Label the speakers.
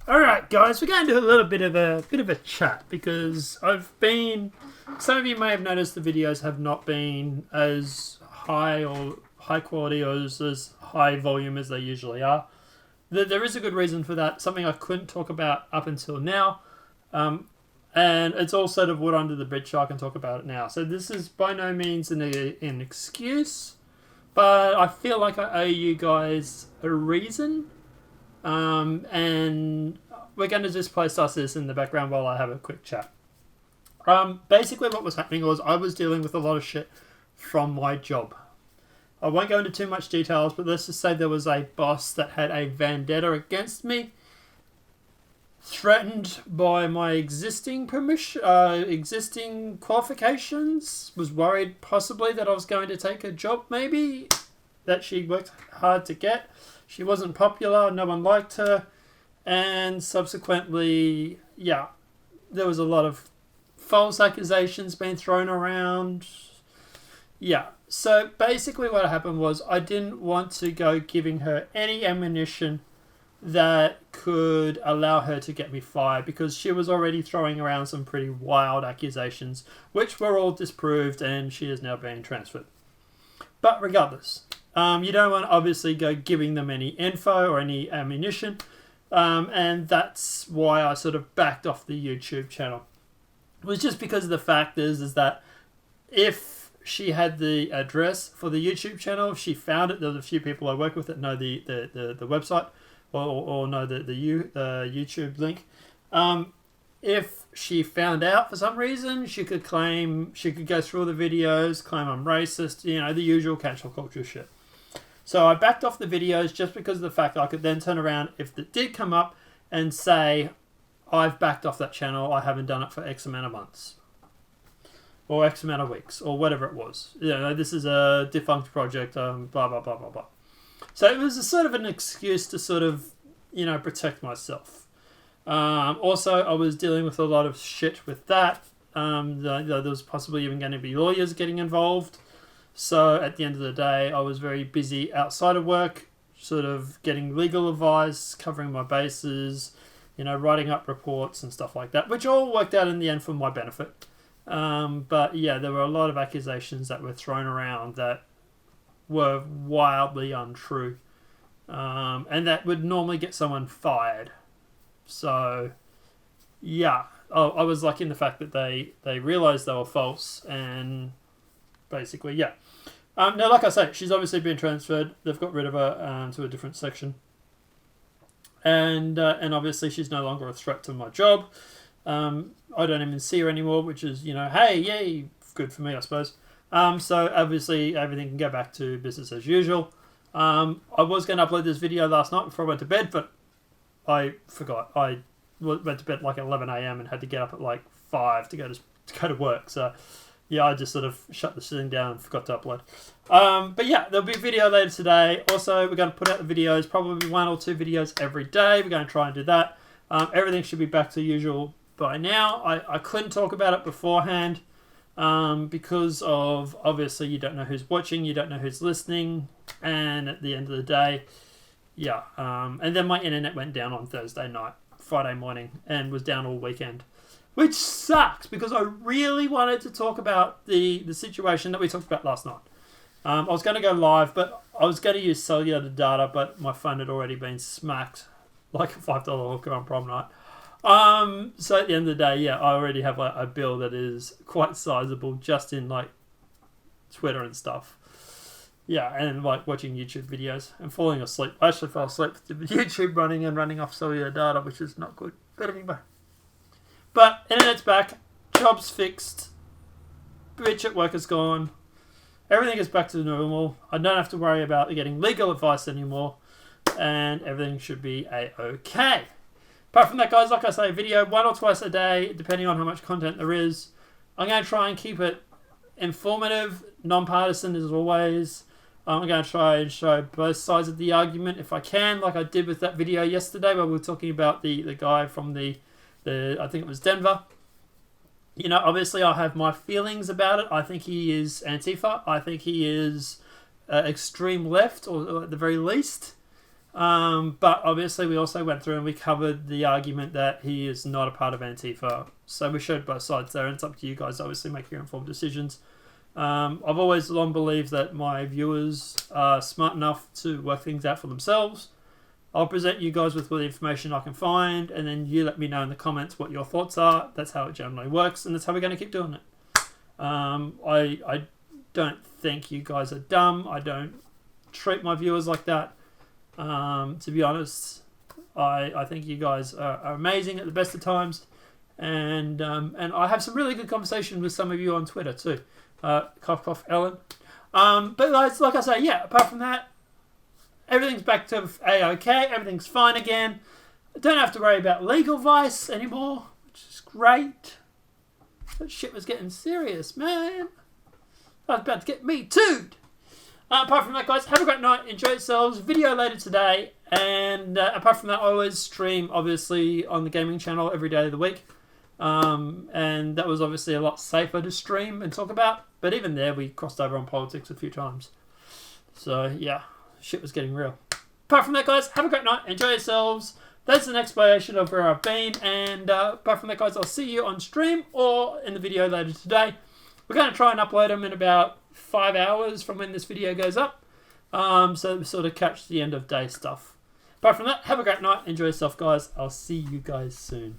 Speaker 1: All right, guys, we're going to do a little bit of a chat because some of you may have noticed the videos have not been as high quality or as high volume as they usually are. There is a good reason for that. Something I couldn't talk about up until now, and it's all sort of wood under the bridge, so I can talk about it now. So this is by no means an excuse, but I feel like I owe you guys a reason. And we're going to just play this in the background while I have a quick chat. Basically what was happening was I was dealing with a lot of shit from my job. I won't go into too much details, but let's just say there was a boss that had a vendetta against me, threatened by my existing qualifications, was worried possibly that I was going to take a job maybe that she worked hard to get. She wasn't popular, no one liked her, and subsequently, there was a lot of false accusations being thrown around. So basically what happened was I didn't want to go giving her any ammunition that could allow her to get me fired because she was already throwing around some pretty wild accusations, which were all disproved, and she is now being transferred. But regardless, you don't want to obviously go giving them any info or any ammunition, and that's why I sort of backed off the YouTube channel. It was just because of the fact is that if she had the address for the YouTube channel, if she found it, there was a few people I work with that know the website or know the YouTube link. If she found out for some reason, she could go through all the videos, claim I'm racist, the usual cancel culture shit. So I backed off the videos just because of the fact that I could then turn around if it did come up and say, I've backed off that channel, I haven't done it for X amount of months. Or X amount of weeks, or whatever it was. This is a defunct project, blah, blah, blah, blah, blah. So it was a sort of an excuse to sort of, protect myself. Also, I was dealing with a lot of shit with that. There was possibly even going to be lawyers getting involved. So at the end of the day, I was very busy outside of work, sort of getting legal advice, covering my bases, writing up reports and stuff like that, which all worked out in the end for my benefit. But there were a lot of accusations that were thrown around that were wildly untrue, and that would normally get someone fired. So, I was lucky in the fact that they realised they were false, and basically, now, like I say, she's obviously been transferred. They've got rid of her to a different section, and obviously she's no longer a threat to my job. I don't even see her anymore, which is, hey, yay, good for me, I suppose. So obviously everything can go back to business as usual. I was going to upload this video last night before I went to bed, but I forgot. I went to bed at like 11 a.m. and had to get up at like 5 to go to work. So I just sort of shut the thing down and forgot to upload. But there'll be a video later today. Also, we're going to put out the videos, probably 1 or 2 videos every day. We're going to try and do that. Everything should be back to usual by now. I couldn't talk about it beforehand because of, obviously, you don't know who's watching, you don't know who's listening, and at the end of the day, and then my internet went down on Thursday night, Friday morning, and was down all weekend, which sucks because I really wanted to talk about the situation that we talked about last night. I was going to go live, but I was going to use cellular data, but my phone had already been smacked like a $5 hooker on prom night. So at the end of the day, I already have a bill that is quite sizable just in like Twitter and stuff. And like watching YouTube videos and falling asleep. I actually fell asleep with YouTube running off cellular data, which is not good. But anyway. But internet's back, job's fixed, bitch at work is gone, everything is back to normal. I don't have to worry about getting legal advice anymore, and everything should be a-okay. Apart from that, guys, like I say, video 1 or twice a day, depending on how much content there is. I'm going to try and keep it informative, nonpartisan as always. I'm going to try and show both sides of the argument if I can, like I did with that video yesterday where we were talking about the guy from the I think it was Denver. Obviously I have my feelings about it. I think he is Antifa. I think he is extreme left, or at the very least. But obviously we also went through and we covered the argument that he is not a part of Antifa. So we showed both sides there, and it's up to you guys to obviously make your informed decisions. I've always long believed that my viewers are smart enough to work things out for themselves. I'll present you guys with all the information I can find, and then you let me know in the comments what your thoughts are. That's how it generally works, and that's how we're going to keep doing it. I don't think you guys are dumb. I don't treat my viewers like that. To be honest, I think you guys are amazing at the best of times, and I have some really good conversation with some of you on Twitter too. Cough cough Ellen. But guys, like I say, yeah. Apart from that, everything's back to A-OK. Everything's fine again. I don't have to worry about legal advice anymore, which is great. That shit was getting serious, man. I was about to get me too'd. Apart from that, guys, have a great night. Enjoy yourselves. Video later today. And apart from that, I always stream, obviously, on the gaming channel every day of the week. And that was obviously a lot safer to stream and talk about. But even there, we crossed over on politics a few times. So, yeah, shit was getting real. Apart from that, guys, have a great night. Enjoy yourselves. That's an explanation of where I've been. And apart from that, guys, I'll see you on stream or in the video later today. We're going to try and upload them in about 5 hours from when this video goes up. So we sort of catch the end of day stuff. Apart from that, have a great night. Enjoy yourself, guys. I'll see you guys soon.